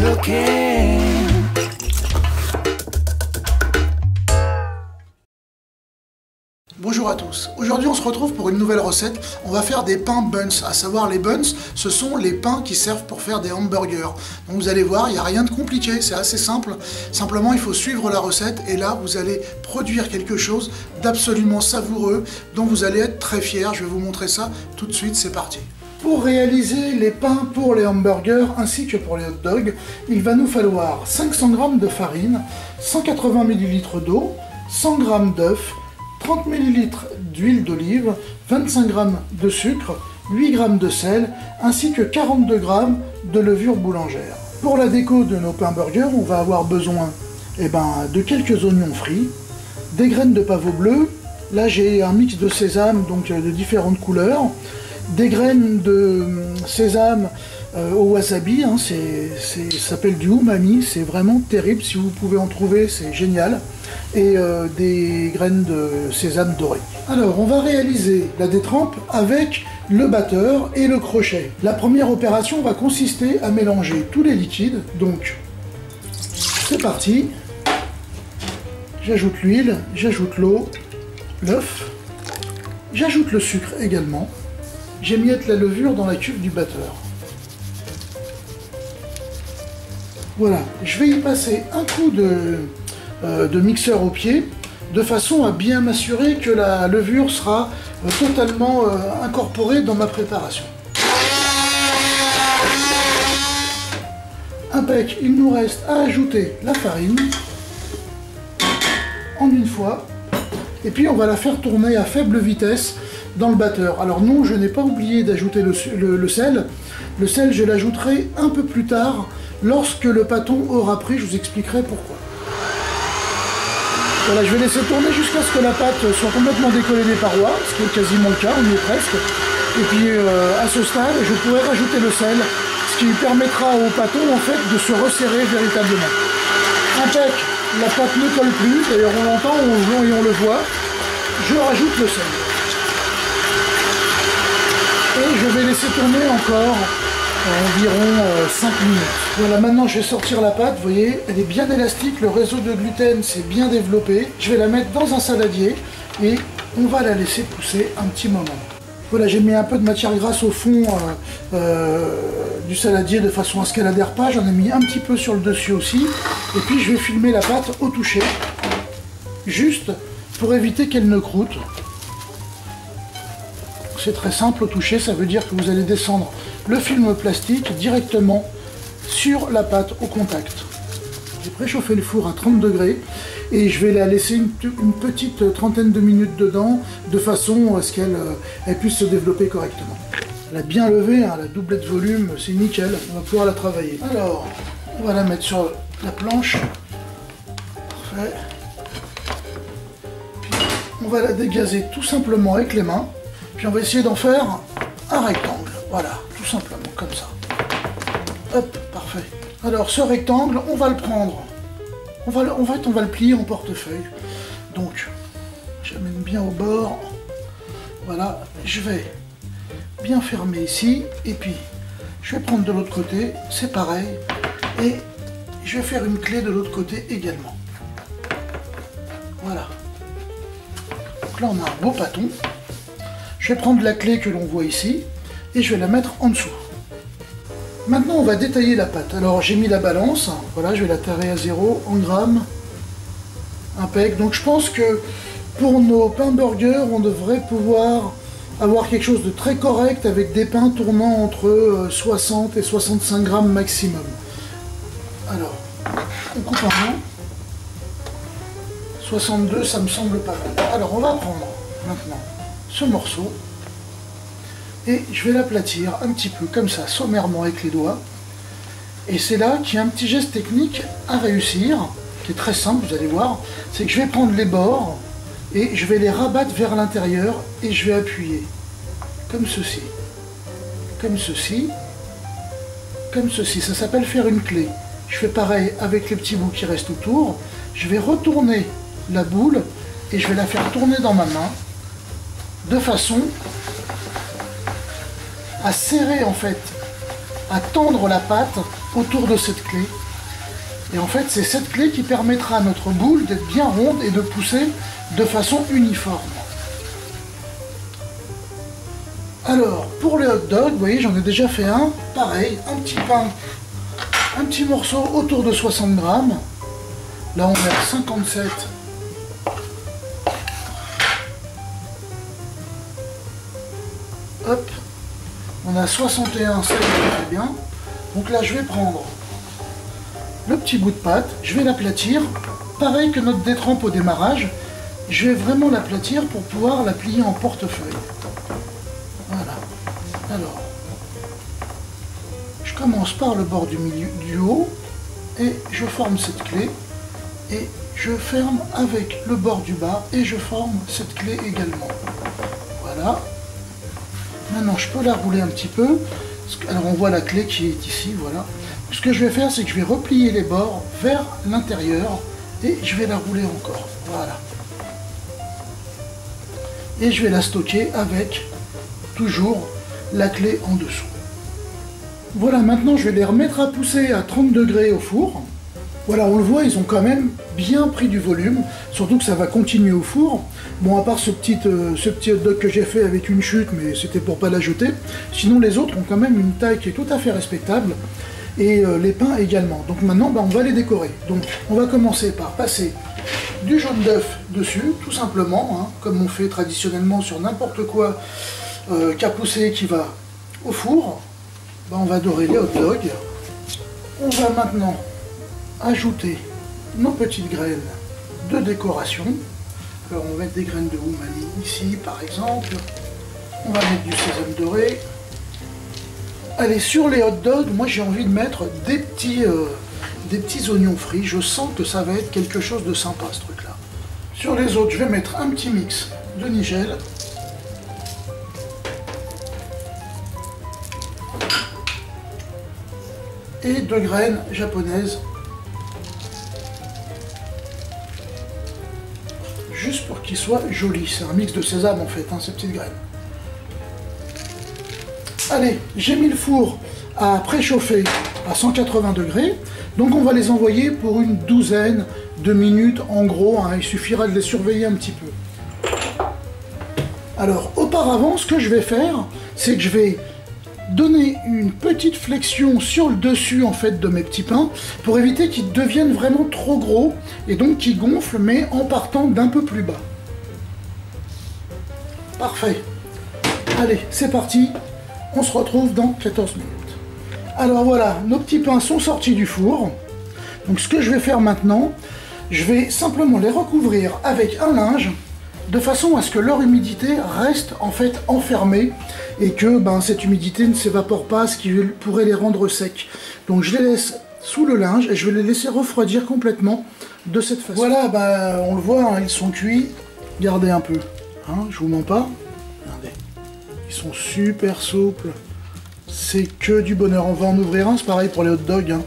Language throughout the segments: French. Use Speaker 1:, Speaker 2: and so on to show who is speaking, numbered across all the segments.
Speaker 1: looking.
Speaker 2: Bonjour à tous, aujourd'hui on se retrouve pour une nouvelle recette. On va faire des pains buns, à savoir les buns, ce sont les pains qui servent pour faire des hamburgers. Donc vous allez voir, il n'y a rien de compliqué, c'est assez simple. Simplement il faut suivre la recette et là vous allez produire quelque chose d'absolument savoureux dont vous allez être très fiers. Je vais vous montrer ça tout de suite, c'est parti. Pour réaliser les pains pour les hamburgers ainsi que pour les hot dogs, il va nous falloir 500 g de farine, 180 ml d'eau, 100 g d'œufs, 30 ml d'huile d'olive, 25 g de sucre, 8 g de sel, ainsi que 42 g de levure boulangère. Pour la déco de nos pains burgers, on va avoir besoin de quelques oignons frits, des graines de pavot bleu, là j'ai un mix de sésame donc de différentes couleurs, des graines de sésame au wasabi, ça s'appelle du umami, c'est vraiment terrible, si vous pouvez en trouver c'est génial, et des graines de sésame doré. Alors on va réaliser la détrempe avec le batteur et le crochet. La première opération va consister à mélanger tous les liquides, donc c'est parti, j'ajoute l'huile, j'ajoute l'eau, l'œuf, j'ajoute le sucre également, j'émiette la levure dans la cuve du batteur. Voilà, je vais y passer un coup de mixeur au pied, de façon à bien m'assurer que la levure sera totalement incorporée dans ma préparation. Impec, il nous reste à ajouter la farine, en une fois, et puis on va la faire tourner à faible vitesse dans le batteur. Alors non, je n'ai pas oublié d'ajouter le sel. Le sel, je l'ajouterai un peu plus tard, lorsque le pâton aura pris, je vous expliquerai pourquoi. Voilà, je vais laisser tourner jusqu'à ce que la pâte soit complètement décollée des parois, ce qui est quasiment le cas, on y est presque. Et puis à ce stade, je pourrai rajouter le sel, ce qui permettra au pâton en fait de se resserrer véritablement. Impec, la pâte ne colle plus, d'ailleurs on l'entend, et on le voit. Je rajoute le sel. Et je vais laisser tourner encore environ 5 minutes. Voilà, maintenant je vais sortir la pâte, vous voyez, elle est bien élastique, le réseau de gluten s'est bien développé. Je vais la mettre dans un saladier et on va la laisser pousser un petit moment. Voilà, j'ai mis un peu de matière grasse au fond du saladier de façon à ce qu'elle n'adhère pas. J'en ai mis un petit peu sur le dessus aussi. Et puis je vais filmer la pâte au toucher, juste pour éviter qu'elle ne croûte. C'est très simple au toucher, ça veut dire que vous allez descendre le film plastique directement sur la pâte au contact. J'ai préchauffé le four à 30 degrés et je vais la laisser une petite trentaine de minutes dedans de façon à ce qu'elle puisse se développer correctement. Elle a bien levé, hein, la doublette de volume, c'est nickel, on va pouvoir la travailler. Alors, on va la mettre sur la planche. Parfait. Puis, on va la dégazer tout simplement avec les mains. Puis on va essayer d'en faire un rectangle, voilà, tout simplement, comme ça. Hop, parfait. Alors ce rectangle, on va le prendre, on va le plier en portefeuille. Donc, j'amène bien au bord, voilà, je vais bien fermer ici, et puis je vais prendre de l'autre côté, c'est pareil, et je vais faire une clé de l'autre côté également. Voilà. Donc là on a un beau pâton. Je vais prendre la clé que l'on voit ici et je vais la mettre en dessous. Maintenant on va détailler la pâte. Alors j'ai mis la balance, voilà, je vais la tarer à 0 en grammes. Impec. Donc je pense que pour nos pains burgers, on devrait pouvoir avoir quelque chose de très correct avec des pains tournant entre 60 et 65 grammes maximum. Alors, on coupe en main. 62, ça me semble pas mal. Alors on va prendre maintenant ce morceau et je vais l'aplatir un petit peu comme ça, sommairement avec les doigts. Et c'est là qu'il y a un petit geste technique à réussir, qui est très simple, vous allez voir, c'est que je vais prendre les bords et je vais les rabattre vers l'intérieur et je vais appuyer comme ceci, comme ceci, comme ceci. Ça s'appelle faire une clé. Je fais pareil avec les petits bouts qui restent autour. Je vais retourner la boule et je vais la faire tourner dans ma main de façon à serrer en fait, à tendre la pâte autour de cette clé. Et en fait, c'est cette clé qui permettra à notre boule d'être bien ronde et de pousser de façon uniforme. Alors, pour les hot dogs, vous voyez, j'en ai déjà fait un. Pareil, un petit pain, un petit morceau autour de 60 grammes. Là, on est à 57. Hop, on a 61, ça très bien. Donc là, je vais prendre le petit bout de pâte, je vais l'aplatir. Pareil que notre détrempe au démarrage, je vais vraiment l'aplatir pour pouvoir la plier en portefeuille. Voilà. Alors, je commence par le bord du milieu, du haut, et je forme cette clé, et je ferme avec le bord du bas, et je forme cette clé également. Voilà. Maintenant, je peux la rouler un petit peu. Alors, on voit la clé qui est ici, voilà. Ce que je vais faire, c'est que je vais replier les bords vers l'intérieur, et je vais la rouler encore. Voilà. Et je vais la stocker avec toujours la clé en dessous. Voilà, maintenant je vais les remettre à pousser à 30 degrés au four. Voilà, on le voit, ils ont quand même bien pris du volume, surtout que ça va continuer au four. Bon, à part ce petit hot dog que j'ai fait avec une chute, mais c'était pour pas la jeter. Sinon, les autres ont quand même une taille qui est tout à fait respectable, et les pains également. Donc maintenant, on va les décorer. Donc, on va commencer par passer du jaune d'œuf dessus, tout simplement, hein, comme on fait traditionnellement sur n'importe quoi qui a poussé, qui va au four. On va dorer les hot dogs. On va maintenant ajouter nos petites graines de décoration. Alors on va mettre des graines de umami ici par exemple. On va mettre du sésame doré. Allez, sur les hot dogs, moi j'ai envie de mettre des petits oignons frits. Je sens que ça va être quelque chose de sympa ce truc là. Sur les autres, je vais mettre un petit mix de nigel. Et de graines japonaises. Juste pour qu'ils soient jolis. C'est un mix de sésame en fait, hein, ces petites graines. Allez, j'ai mis le four à préchauffer à 180 degrés. Donc on va les envoyer pour une douzaine de minutes en gros. Hein, il suffira de les surveiller un petit peu. Alors auparavant, ce que je vais faire, c'est que je vais donner une petite flexion sur le dessus en fait de mes petits pains pour éviter qu'ils deviennent vraiment trop gros et donc qu'ils gonflent, mais en partant d'un peu plus bas. Parfait. Allez, c'est parti. On se retrouve dans 14 minutes. Alors voilà, nos petits pains sont sortis du four. Donc ce que je vais faire maintenant, je vais simplement les recouvrir avec un linge de façon à ce que leur humidité reste en fait enfermée et que cette humidité ne s'évapore pas, ce qui pourrait les rendre secs. Donc je les laisse sous le linge et je vais les laisser refroidir complètement de cette façon. Voilà, on le voit, hein, ils sont cuits. Regardez un peu, hein, je vous mens pas. Regardez, ils sont super souples. C'est que du bonheur. On va en ouvrir un, c'est pareil pour les hot dogs. Hein.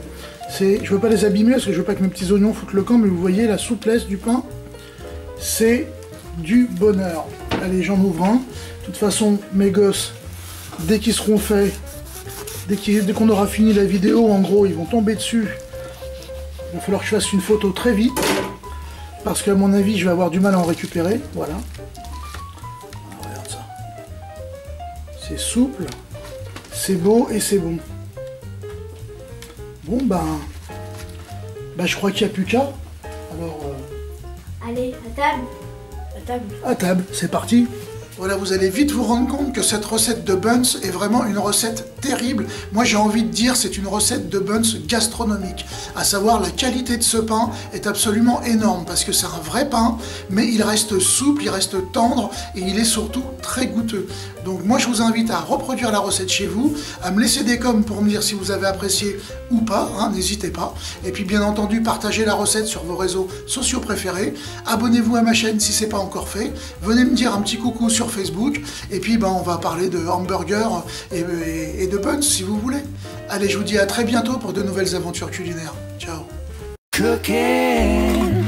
Speaker 2: Je veux pas les abîmer parce que je veux pas que mes petits oignons foutent le camp, mais vous voyez la souplesse du pain, c'est du bonheur. Allez, j'en ouvre un. De toute façon, mes gosses, dès qu'ils seront faits, dès qu'on aura fini la vidéo, en gros, ils vont tomber dessus. Il va falloir que je fasse une photo très vite, parce qu'à mon avis, je vais avoir du mal à en récupérer. Voilà. Ah, regarde ça. C'est souple, c'est beau et c'est bon. Bon, je crois qu'il n'y a plus qu'à. Alors...
Speaker 1: Allez, à table.
Speaker 2: À table, c'est parti. Voilà, vous allez vite vous rendre compte que cette recette de buns est vraiment une recette terrible. Moi, j'ai envie de dire c'est une recette de buns gastronomique. À savoir, la qualité de ce pain est absolument énorme parce que c'est un vrai pain, mais il reste souple, il reste tendre et il est surtout très goûteux. Donc moi, je vous invite à reproduire la recette chez vous, à me laisser des coms pour me dire si vous avez apprécié ou pas, hein, n'hésitez pas. Et puis, bien entendu, partagez la recette sur vos réseaux sociaux préférés. Abonnez-vous à ma chaîne si ce n'est pas encore fait. Venez me dire un petit coucou sur Facebook, et puis on va parler de hamburgers et de buns si vous voulez. Allez, je vous dis à très bientôt pour de nouvelles aventures culinaires. Ciao. Cooking.